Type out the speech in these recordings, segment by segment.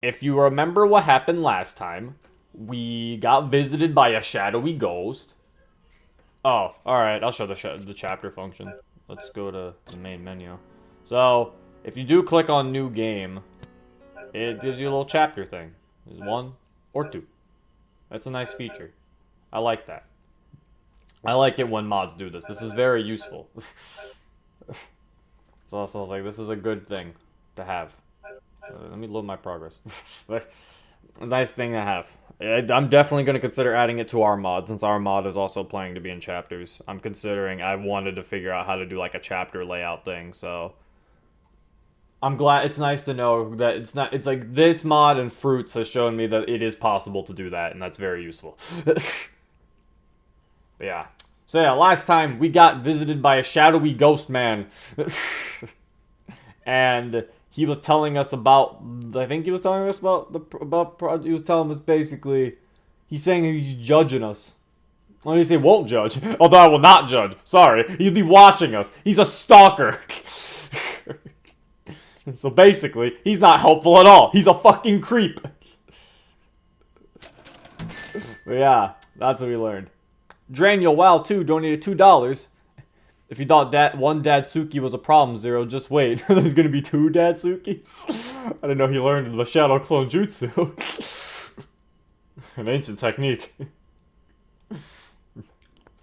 if you remember what happened last time, we got visited by a shadowy ghost. Oh, alright, I'll show the chapter function. Let's go to the main menu. So, if you do click on new game, it gives you a little chapter thing. There's 1 or 2. That's a nice feature. I like that. I like it when mods do this. This is very useful. So I was like, this is a good thing to have. Let me load my progress. A nice thing to have. I'm definitely going to consider adding it to our mod, since our mod is also planning to be in chapters. I'm considering, I wanted to figure out how to do like a chapter layout thing, so... I'm glad, it's nice to know that it's like this mod and Fruits has shown me that it is possible to do that, and that's very useful. But yeah. So yeah, last time we got visited by a shadowy ghost man. And he was telling us about, I think he was telling us he was telling us basically, he's saying he's judging us. Why do you say won't judge? Although I will not judge. Sorry. He'll be watching us. He's a stalker. So basically, he's not helpful at all. He's a fucking creep. But yeah, that's what we learned. Draniel Wow 2 donated $2. If you thought that one Datsuki was a problem, Zero, just wait. There's gonna be 2 Datsukis? I didn't know he learned the Shadow Clone Jutsu. An ancient technique.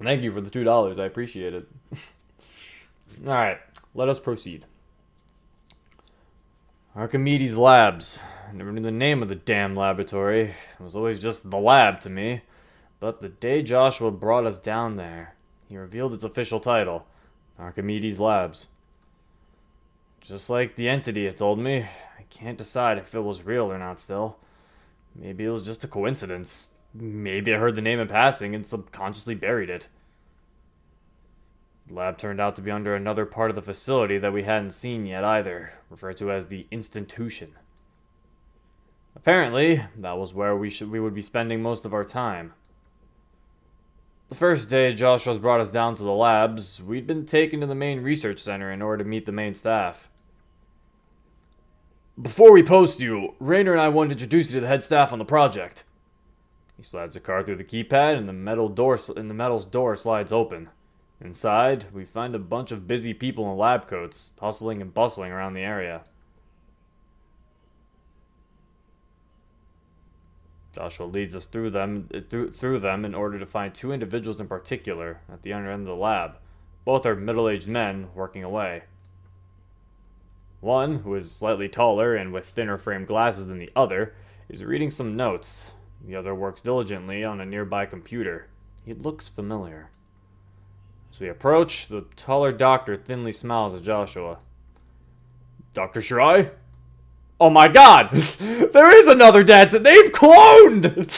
Thank you for the $2, I appreciate it. Alright, let us proceed. Archimedes Labs. I never knew the name of the damn laboratory. It was always just the lab to me. But the day Joshua brought us down there, he revealed its official title. Archimedes Labs. Just like the entity it told me, I can't decide if it was real or not still. Maybe it was just a coincidence. Maybe I heard the name in passing and subconsciously buried it. The lab turned out to be under another part of the facility that we hadn't seen yet either, referred to as the Institution. Apparently, that was where we would be spending most of our time. The first day Joshua's brought us down to the labs, we'd been taken to the main research center in order to meet the main staff. Before we post you, Rainer and I wanted to introduce you to the head staff on the project. He slides the card through the keypad and the metal's door slides open. Inside, we find a bunch of busy people in lab coats, hustling and bustling around the area. Joshua leads us through them in order to find 2 individuals in particular at the other end of the lab. Both are middle-aged men working away. One, who is slightly taller and with thinner framed glasses than the other, is reading some notes. The other works diligently on a nearby computer. He looks familiar. As we approach, the taller doctor thinly smiles at Joshua. Dr. Shirai? Oh my god! There is another dad! They've cloned!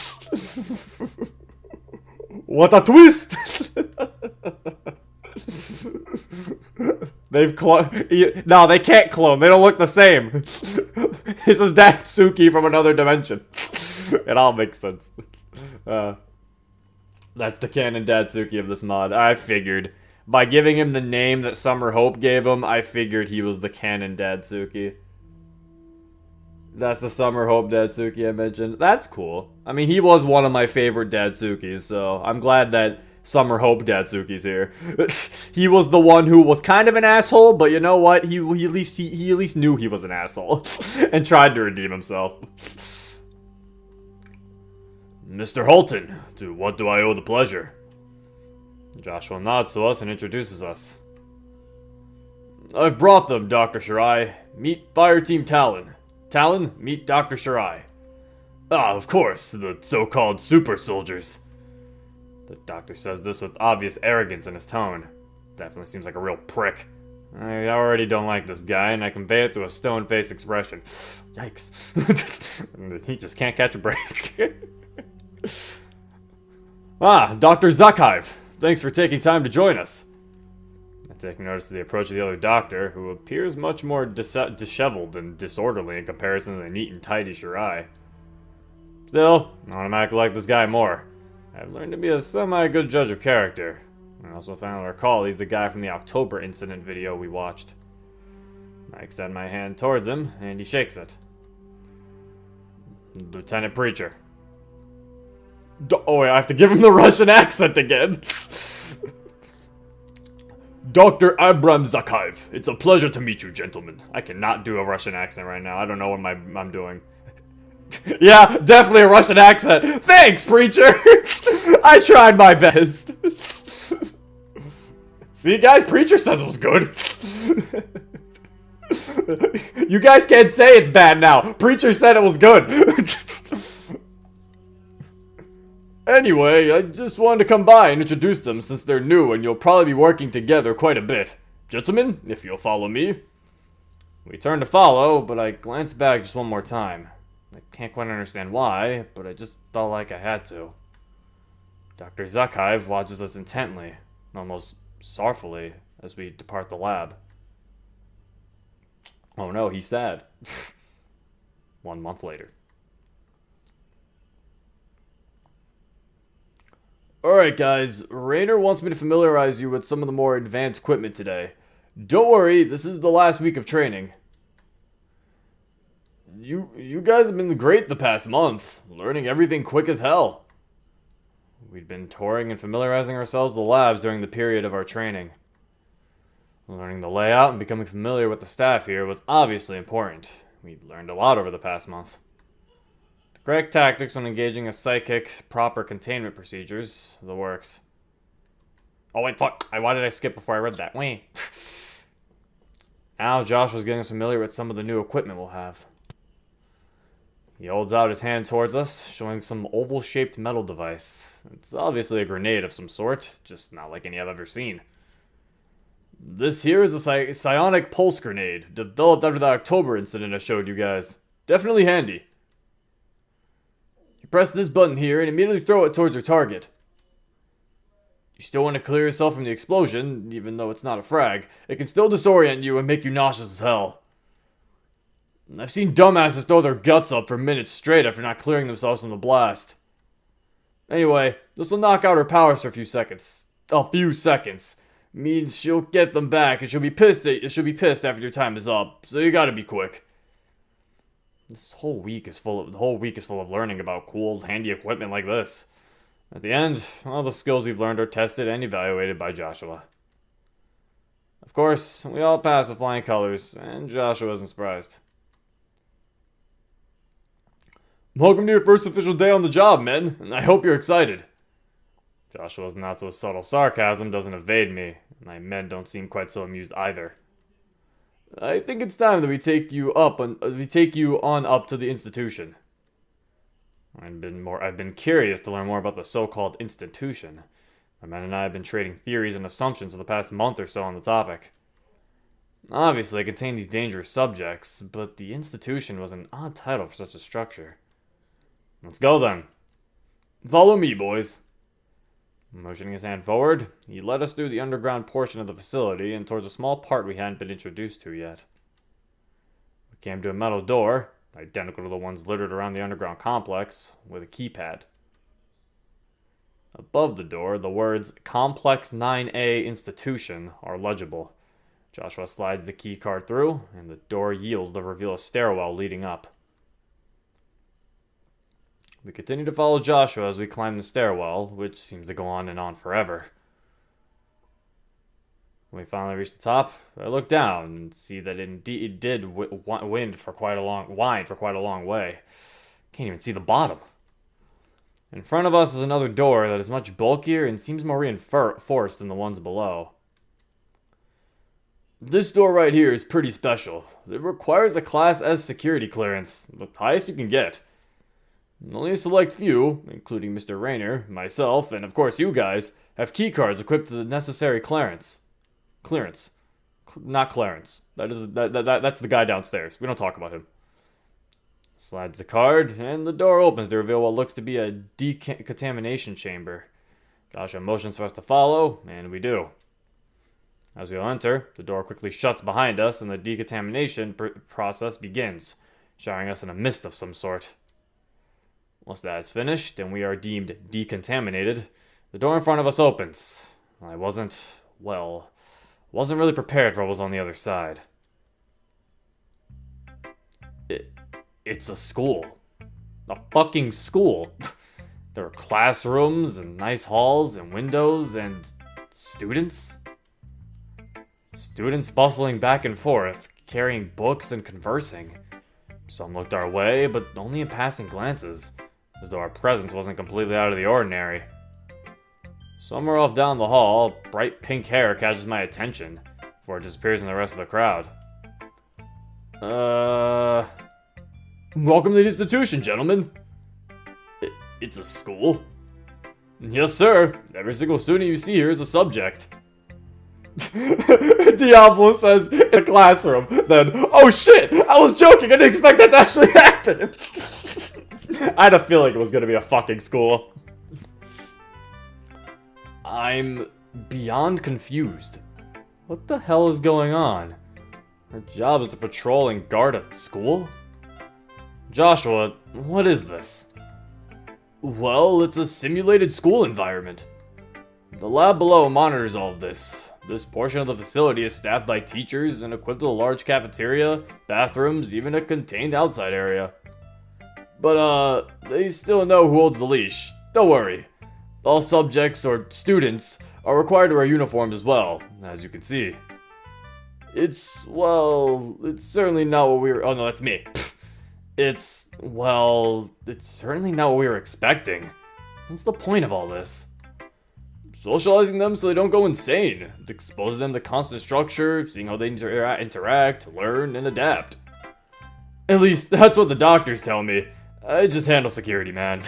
What a twist! They've cloned. No, they can't clone. They don't look the same. This is Datsuki from another dimension. It all makes sense. That's the canon Datsuki of this mod. I figured. By giving him the name that Summer Hope gave him, I figured he was the canon Datsuki. That's the Summer Hope Datsuki I mentioned. That's cool. I mean, he was one of my favorite Datsukis, so I'm glad that Summer Hope Datsuki's here. He was the one who was kind of an asshole, but you know what? He at least knew he was an asshole and tried to redeem himself. Mr. Holton, to what do I owe the pleasure? Joshua nods to us and introduces us. I've brought them, Dr. Shirai. Meet Fireteam Talon. Talon, meet Dr. Shirai. Ah, of course, the so-called super soldiers. The doctor says this with obvious arrogance in his tone. Definitely seems like a real prick. I already don't like this guy, and I convey it through a stone-faced expression. Yikes. He just can't catch a break. Ah, Dr. Zakhive. Thanks for taking time to join us. I take notice of the approach of the other doctor, who appears much more disheveled and disorderly in comparison to the neat and tidy Shirai. Still, I automatically like this guy more. I've learned to be a semi-good judge of character. I also found to recall he's the guy from the October incident video we watched. I extend my hand towards him, and he shakes it. Lieutenant Preacher. Oh wait, I have to give him the Russian accent again. Dr. Abram Zakhaev, it's a pleasure to meet you, gentlemen. I cannot do a Russian accent right now. I don't know what I'm doing. Yeah, definitely a Russian accent. Thanks, Preacher. I tried my best. See, guys, Preacher says it was good. You guys can't say it's bad now. Preacher said it was good. Anyway, I just wanted to come by and introduce them since they're new and you'll probably be working together quite a bit. Gentlemen, if you'll follow me. We turned to follow, but I glanced back just one more time. I can't quite understand why, but I just felt like I had to. Dr. Zakhaev watches us intently, almost sorrowfully, as we depart the lab. Oh no, he's sad. 1 month later. Alright guys, Rainer wants me to familiarize you with some of the more advanced equipment today. Don't worry, this is the last week of training. You guys have been great the past month, learning everything quick as hell. We'd been touring and familiarizing ourselves with the labs during the period of our training. Learning the layout and becoming familiar with the staff here was obviously important. We'd learned a lot over the past month. Correct tactics when engaging a psychic, proper containment procedures, the works. Oh wait, fuck! Why did I skip before I read that? Wait. Now Josh was getting us familiar with some of the new equipment we'll have. He holds out his hand towards us, showing some oval-shaped metal device. It's obviously a grenade of some sort, just not like any I've ever seen. This here is a psionic pulse grenade, developed after the October incident I showed you guys. Definitely handy. Press this button here and immediately throw it towards your target. You still want to clear yourself from the explosion, even though it's not a frag. It can still disorient you and make you nauseous as hell. I've seen dumbasses throw their guts up for minutes straight after not clearing themselves from the blast. Anyway, this will knock out her powers for a few seconds. Means she'll get them back and she'll be pissed after your time is up, so you gotta be quick. The whole week is full of learning about cool, handy equipment like this. At the end, all the skills we've learned are tested and evaluated by Joshua. Of course, we all passed with flying colors, and Joshua isn't surprised. Welcome to your first official day on the job, men, and I hope you're excited. Joshua's not so subtle sarcasm doesn't evade me, and my men don't seem quite so amused either. I think it's time that we take you on up to the institution. I've been curious to learn more about the so-called institution. My men and I have been trading theories and assumptions for the past month or so on the topic. Obviously, it contained these dangerous subjects, but the institution was an odd title for such a structure. Let's go then. Follow me, boys. Motioning his hand forward, he led us through the underground portion of the facility and towards a small part we hadn't been introduced to yet. We came to a metal door, identical to the ones littered around the underground complex, with a keypad. Above the door, the words Complex 9A Institution are legible. Joshua slides the key card through, and the door yields to reveal a stairwell leading up. We continue to follow Joshua as we climb the stairwell, which seems to go on and on forever. When we finally reach the top, I look down and see that it indeed did wind for quite a long way. Can't even see the bottom. In front of us is another door that is much bulkier and seems more reinforced than the ones below. This door right here is pretty special. It requires a Class S security clearance, the highest you can get. Only a select few, including Mr. Rainer, myself, and of course you guys, have keycards equipped to the necessary clearance. Not Clarence. That's the guy downstairs. We don't talk about him. Slides the card, and the door opens to reveal what looks to be a decontamination chamber. Joshua motions for us to follow, and we do. As we all enter, the door quickly shuts behind us, and the decontamination process begins, showering us in a mist of some sort. Once that is finished, and we are deemed decontaminated, the door in front of us opens. I wasn't really prepared for what was on the other side. It's a school. a fucking school. There were classrooms and nice halls and windows and students. Students bustling back and forth, carrying books and conversing. Some looked our way, but only in passing glances, as though our presence wasn't completely out of the ordinary. Somewhere off down the hall, bright pink hair catches my attention, before it disappears in the rest of the crowd. Welcome to the institution, gentlemen. It's a school? Yes, sir. Every single student you see here is a subject. Diablo says in the classroom, then, oh shit, I was joking, I didn't expect that to actually happen. I had a feeling it was gonna be a fucking school. I'm beyond confused. What the hell is going on? Our job is to patrol and guard a school? Joshua, what is this? Well, it's a simulated school environment. The lab below monitors all of this. This portion of the facility is staffed by teachers and equipped with a large cafeteria, bathrooms, even a contained outside area. But, they still know who holds the leash. Don't worry. All subjects, or students, are required to wear uniforms as well, as you can see. It's certainly not what we were— oh no, that's me. It's certainly not what we were expecting. What's the point of all this? Socializing them so they don't go insane. Exposing them to constant structure, seeing how they interact, learn, and adapt. At least, that's what the doctors tell me. I just handle security, man.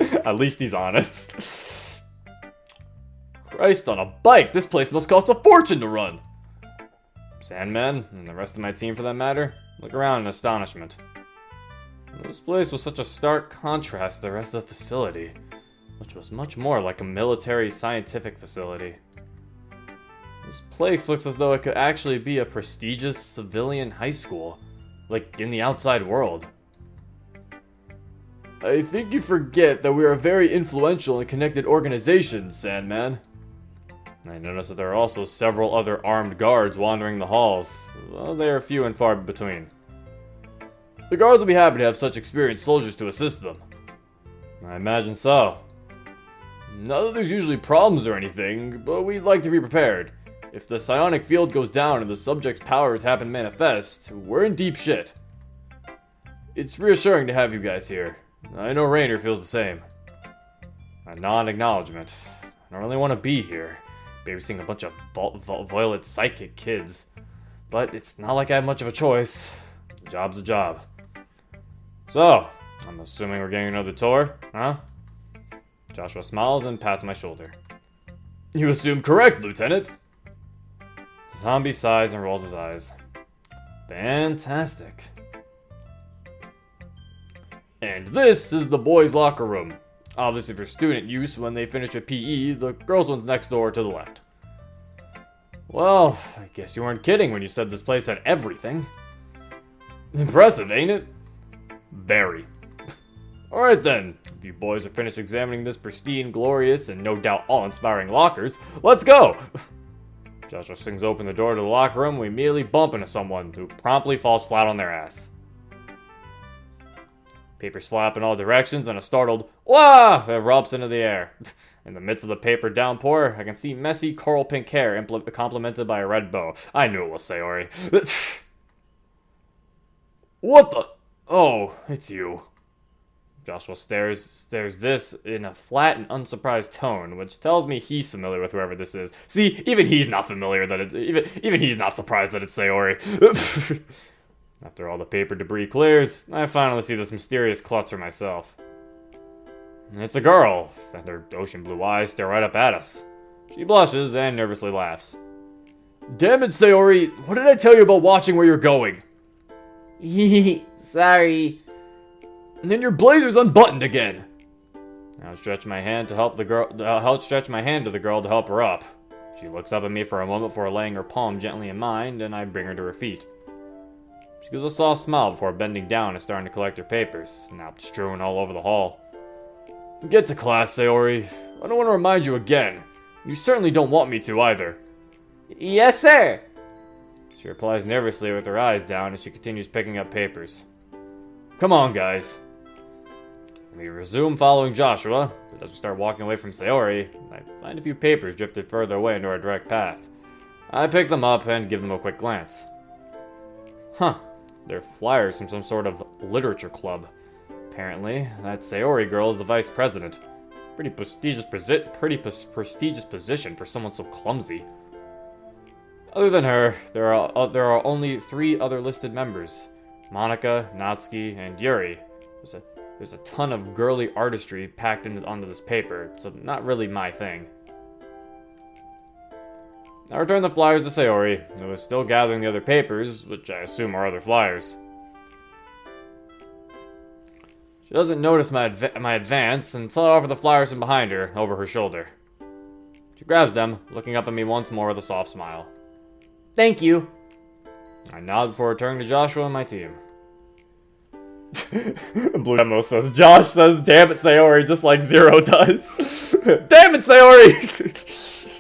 At least he's honest. Christ on a bike, this place must cost a fortune to run. Sandman, and the rest of my team for that matter, look around in astonishment. This place was such a stark contrast to the rest of the facility, which was much more like a military scientific facility. This place looks as though it could actually be a prestigious civilian high school, like in the outside world. I think you forget that we are a very influential and connected organization, Sandman. I noticed that there are also several other armed guards wandering the halls, though they are few and far between. The guards will be happy to have such experienced soldiers to assist them. I imagine so. Not that there's usually problems or anything, but we'd like to be prepared. If the psionic field goes down and the subject's powers happen to manifest, we're in deep shit. It's reassuring to have you guys here. I know Rainer feels the same. A non-acknowledgement. I don't really want to be here, babysitting a bunch of violent psychic kids. But it's not like I have much of a choice. A job's a job. So, I'm assuming we're getting another tour, huh? Joshua smiles and pats my shoulder. You assume correct, Lieutenant. Zombie sighs and rolls his eyes. Fantastic. And this is the boys' locker room. Obviously for student use when they finish with PE, the girls' one's next door to the left. Well, I guess you weren't kidding when you said this place had everything. Impressive, ain't it? Very. Alright then, if you boys are finished examining this pristine, glorious, and no doubt awe-inspiring lockers, let's go! Joshua swings open the door to the locker room, we immediately bump into someone, who promptly falls flat on their ass. Papers flap in all directions, and a startled "Wah!" erupts into the air. In the midst of the paper downpour, I can see messy coral pink hair complemented by a red bow. I knew it was Sayori. What the? Oh, it's you. Joshua stares this in a flat and unsurprised tone, which tells me he's familiar with whoever this is. See, even he's not familiar that it's even he's not surprised that it's Sayori. After all the paper debris clears, I finally see this mysterious klutz for myself. It's a girl, and her ocean blue eyes stare right up at us. She blushes and nervously laughs. Damn it, Sayori, what did I tell you about watching where you're going? Sorry. And then your blazer's unbuttoned again. I'll stretch my hand to help the girl. I'll stretch my hand to the girl to help her up. She looks up at me for a moment before laying her palm gently in mine, and I bring her to her feet. She gives a soft smile before bending down and starting to collect her papers, now strewn all over the hall. Get to class, Sayori. I don't want to remind you again. You certainly don't want me to either. Yes, sir. She replies nervously with her eyes down as she continues picking up papers. Come on, guys. We resume following Joshua, but as we start walking away from Sayori, I find a few papers drifted further away into our direct path. I pick them up and give them a quick glance. Huh, they're flyers from some sort of literature club. Apparently, that Sayori girl is the vice president. Pretty prestigious position for someone so clumsy. Other than her, there are only 3 other listed members: Monica, Natsuki, and Yuri. There's a ton of girly artistry packed onto this paper, so not really my thing. I return the flyers to Sayori, who is still gathering the other papers, which I assume are other flyers. She doesn't notice my advance until I offer the flyers from behind her, over her shoulder. She grabs them, looking up at me once more with a soft smile. Thank you. I nod before returning to Joshua and my team. Blue Demo says, Josh says, damn it, Sayori, just like Zero does. Damn it, Sayori!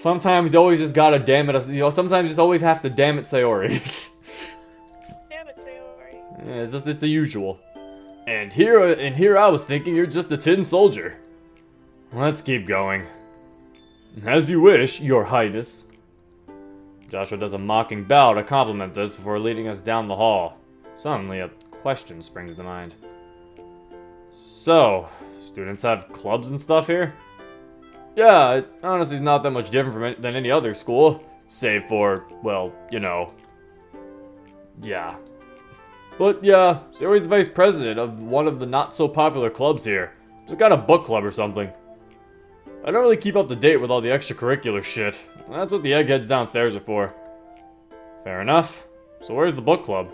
Sometimes you always just gotta damn it, sometimes you just always have to damn it, Sayori. Damn it, Sayori. Yeah, it's the usual. And here I was thinking you're just a tin soldier. Let's keep going. As you wish, your highness. Joshua does a mocking bow to compliment this before leading us down the hall. Suddenly, a question springs to mind. So, students have clubs and stuff here? Yeah, it honestly is not that much different than any other school. Save for, well, you know. Yeah. But yeah, Sayori's the vice president of one of the not-so-popular clubs here. Some kind of book club or something. I don't really keep up to date with all the extracurricular shit. That's what the eggheads downstairs are for. Fair enough. So where's the book club?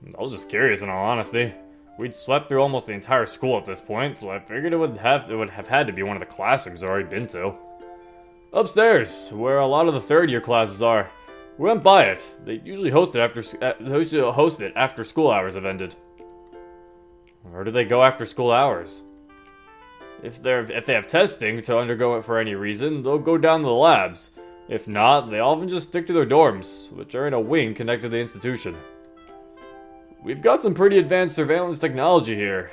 I was just curious, in all honesty. We'd swept through almost the entire school at this point, so I figured it would have had to be one of the classrooms I've already been to. Upstairs, where a lot of the third-year classes are. We went by it. They usually host it after school hours have ended. Where do they go after school hours? If they have testing to undergo it for any reason, they'll go down to the labs. If not, they often just stick to their dorms, which are in a wing connected to the institution. We've got some pretty advanced surveillance technology here,